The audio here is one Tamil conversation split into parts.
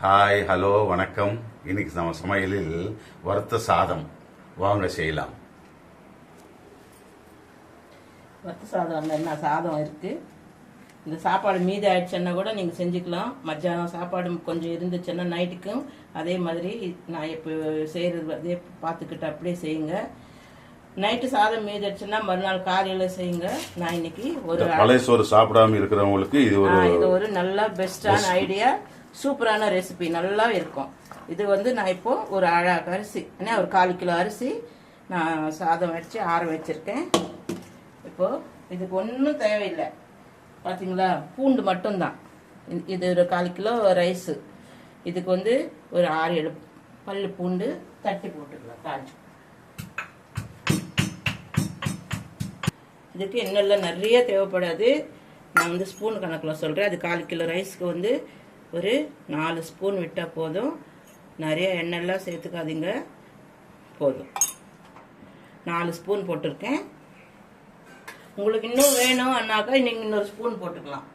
ஹாய் ஹலோ வணக்கம். இன்னைக்கு நம்ம சமையலில் வறுத்த சாதம் வாங்க செய்யலாம். வறுத்த சாதம் என்ன சாதம் இருக்கு. இந்த சாப்பாடு மீதி ஆயிடுச்சுன்னா கூட நீங்கள் செஞ்சுக்கலாம். மத்தியானம் சாப்பாடு கொஞ்சம் இருந்துச்சுன்னா நைட்டுக்கும் அதே மாதிரி நான் இப்போ செய்கிறது அதே பார்த்துக்கிட்டு அப்படியே செய்யுங்க. நைட்டு சாதம் மீதி ஆயிடுச்சுன்னா மறுநாள் காலையில் செய்யுங்க. நான் இன்னைக்கு ஒரு பழைய சோறு சாப்பிடாம இருக்கிறவங்களுக்கு இது ஒரு நல்ல பெஸ்டான ஐடியா, சூப்பரான ரெசிபி, நல்லா இருக்கும். இது நான் இப்போ ஒரு அரிசி ஒரு 1/4 கிலோ அரிசி நான் சாதம் வச்சு ஆற வச்சிருக்கேன். இப்போ இதுக்கு ஒன்றும் தேவையில்லை, பார்த்தீங்களா? பூண்டு மட்டும்தான். இது ஒரு 1/4 கிலோ ரைஸு. இதுக்கு ஒரு 6-7 பல்லு பூண்டு தட்டி போட்டுக்கலாம் காய்ச்சி. இதுக்கு என்னெல்லாம் நிறைய தேவைப்படாது. நான் ஸ்பூன் கணக்கில் சொல்கிறேன். அது 1/4 கிலோ ரைஸ்க்கு ஒரு 4 ஸ்பூன் விட்டால் போதும். நிறைய எண்ணெய்லாம் சேர்த்துக்காதீங்க, போதும். 4 ஸ்பூன் போட்டிருக்கேன். உங்களுக்கு இன்னும் வேணும் அண்ணாக்கா நீங்கள் இன்னொரு ஸ்பூன் போட்டுக்கலாம்.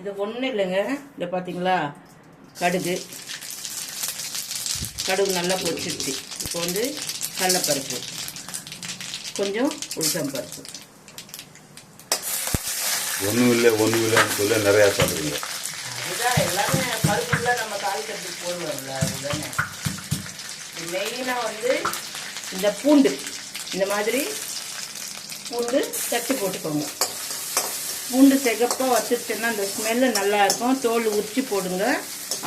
இது ஒன்றும் இல்லைங்க. இதை பார்த்தீங்களா, கடுகு நல்லா பொரிச்சிருச்சு. இப்போ கடலைப்பருப்பு, கொஞ்சம் உளுத்தம் பருப்பு. ஒன்றும் இல்லைன்னு சொல்ல நிறையா சாப்பிடுவீங்க. அதுதான் எல்லாமே பருப்புல நம்ம தாளிக்கிறதுக்கு போடுவோம்ல, அதுதானே. மெயினாக இந்த பூண்டு, இந்த மாதிரி பூண்டு தட்டி போட்டுக்கோங்க. பூண்டு சிகப்பாக வச்சுருச்சுன்னா அந்த ஸ்மெல்லு நல்லா இருக்கும். தோல் உரிச்சு போடுங்க,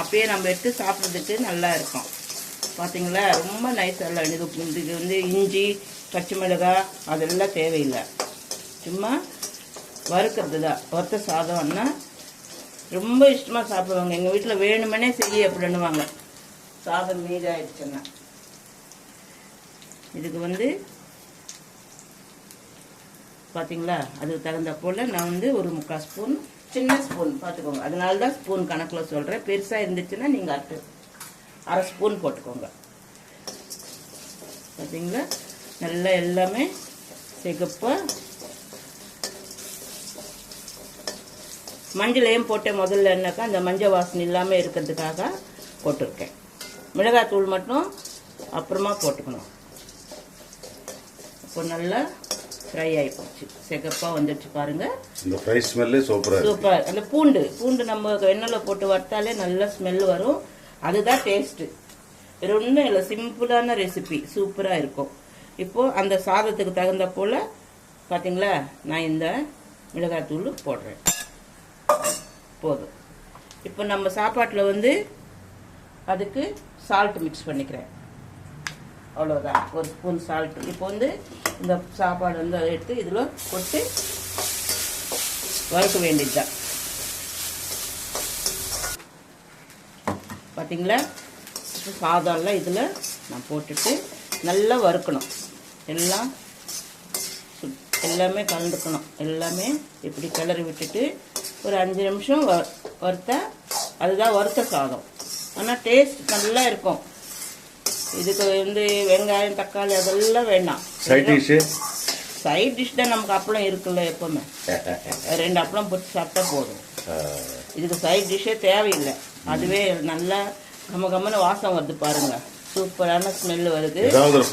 அப்பயே நம்ம எடுத்து சாப்பிட்றதுக்கு நல்லா இருக்கும். பார்த்தீங்களா, ரொம்ப நைஸாக இதுக்கு இஞ்சி பச்சை மிளகாய் அதெல்லாம் தேவையில்லை. சும்மா வறுக்கிறது தான். வறுத்த சாதம்னா ரொம்ப இஷ்டமாக சாப்பிடுவாங்க. எங்கள் வீட்டில் வேணுமனே செய்ய அப்படின்னுவாங்க சாதம் மீதி ஆயிடுச்சுன்னா. இதுக்கு பார்த்தீங்களா, அதுக்கு தகுந்த போல் நான் ஒரு 3/4 ஸ்பூன், சின்ன ஸ்பூன் பார்த்துக்கோங்க. அதனால தான் ஸ்பூன் கணக்கில் சொல்கிறேன். பெருசாக இருந்துச்சுன்னா நீங்கள் 1/2 ஸ்பூன் போட்டுக்கோங்க. பார்த்தீங்களா, நல்லா எல்லாமே சிகப்பாக. மஞ்சளையும் போட்டேன் முதல்ல, என்னக்கா அந்த மஞ்சள் வாசனை இல்லாமல் இருக்கிறதுக்காக போட்டிருக்கேன். மிளகாத்தூள் மட்டும் அப்புறமா போட்டுக்கணும். இப்போ நல்லா ஃப்ரை ஆகி போச்சு, சிகப்பாக வந்துடுச்சு பாருங்கள். இந்த ஃப்ரை ஸ்மெல்லே சூப்பர். அந்த பூண்டு நம்ம எண்ணெயில் போட்டு வறுத்தாலே நல்ல ஸ்மெல் வரும். அதுதான் டேஸ்ட்டு, வேறு ஒன்றும் இல்லை. சிம்பிளான ரெசிபி, சூப்பராக இருக்கும். இப்போது அந்த சாதத்துக்கு தகுந்த போல் பார்த்தீங்களா, நான் இந்த மிளகாத்தூள் போடுறேன், போதும். இப்போ நம்ம சாப்பாட்டில் அதுக்கு சால்ட் மிக்ஸ் பண்ணிக்கிறேன், அவ்வளோதான். ஒரு ஸ்பூன் சால்ட். இப்போ இந்த சாப்பாடு அதை எடுத்து இதில் போட்டு வறுக்க வேண்டியதுதான். பார்த்தீங்களா, சாதம்லாம் இதில் நான் போட்டுட்டு நல்லா வறுக்கணும். எல்லாமே கலந்துக்கணும். எல்லாமே இப்படி கிளறி விட்டுட்டு ஒரு 5 நிமிஷம் வறுத்தா அதுதான் வறுத்த சாதம். ஆனால் டேஸ்ட் நல்லா இருக்கும். இதுக்கு வெங்காயம் தக்காளி அதெல்லாம் வேண்டாம். சைட் டிஷ் தான். நமக்கு அப்பளம் இருக்குல்ல, எப்பவுமே 2 அப்பளம் போட்டு சாப்பிட்டா போதும். இதுக்கு சைட் டிஷ்ஷே தேவையில்லை. அதுவே நல்லா கம்மன்னு வாசம் வருது பாருங்க, சூப்பரான ஸ்மெல் வருது.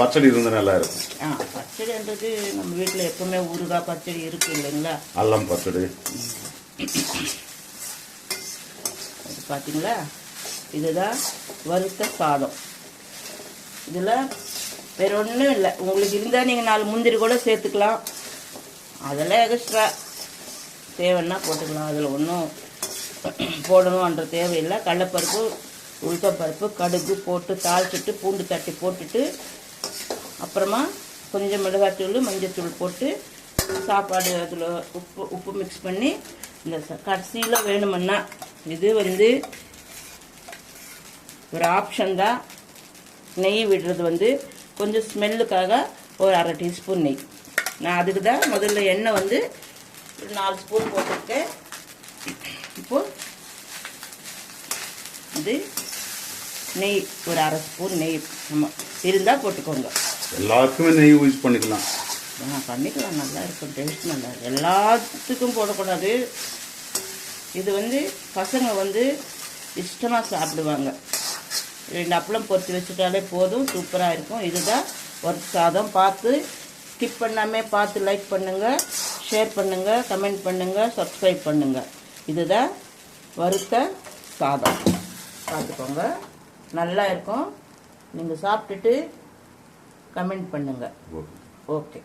பச்சடி இருந்தால் நல்லா இருக்கும். பச்சடின்றது நம்ம வீட்டில் எப்பவுமே ஊறுகாய் பச்சடி இருக்கு இல்லைங்களா, அல்லம் பச்சடி. பார்த்தீங்களா, இதுதான் வறுத்த சாதம். இதில் வேற ஒன்றும் இல்லை. உங்களுக்கு இருந்தால் நீங்கள் 4 முந்திரி கூட சேர்த்துக்கலாம். அதெல்லாம் எக்ஸ்ட்ரா தேவைன்னா போட்டுக்கலாம். அதில் ஒன்றும் போடணுன்ற தேவையில்லை. கடலைப்பருப்பு, உளுத்தப்பருப்பு, கடுகு போட்டு தாளிச்சிட்டு பூண்டு தட்டி போட்டுட்டு அப்புறமா கொஞ்சம் மிளகாத்தூள் மஞ்சத்தூள் போட்டு சாப்பாடு அதில் உப்பு மிக்ஸ் பண்ணி இந்த கடைசியில் வேணுமன்னா இது ஒரு ஆப்ஷன் தான். நெய் விடுறது கொஞ்சம் ஸ்மெல்லுக்காக ஒரு 1/2 டீஸ்பூன் நெய். நான் அதுக்கு தான் முதல்ல எண்ணெய் 4 ஸ்பூன் போட்டிருக்கேன். இப்போது நெய் ஒரு 1/2 ஸ்பூன் நெய் நம்ம இருந்தால் போட்டுக்கோங்க. எல்லாருக்குமே நெய் யூஸ் பண்ணிக்கலாம். பண்ணிக்கலாம், நல்லா இருக்கும், டேஸ்ட் நல்லா இருக்கும். எல்லாத்துக்கும் போடக்கூடாது. இது பசங்க இஷ்டமாக சாப்பிடுவாங்க. 2 அப்பளம் பொரித்து வச்சுட்டாலே போதும், சூப்பராக இருக்கும். இதுதான் வறுத்த சாதம். பார்த்து ஸ்கிப் பண்ணாமல் பார்த்து லைக் பண்ணுங்கள், ஷேர் பண்ணுங்கள், கமெண்ட் பண்ணுங்கள், சப்ஸ்கிரைப் பண்ணுங்கள். இதுதான் வறுத்த சாதம். பார்த்துக்கோங்க, நல்லா இருக்கும். நீங்கள் சாப்பிட்டுட்டு கமெண்ட் பண்ணுங்கள். ஓகே.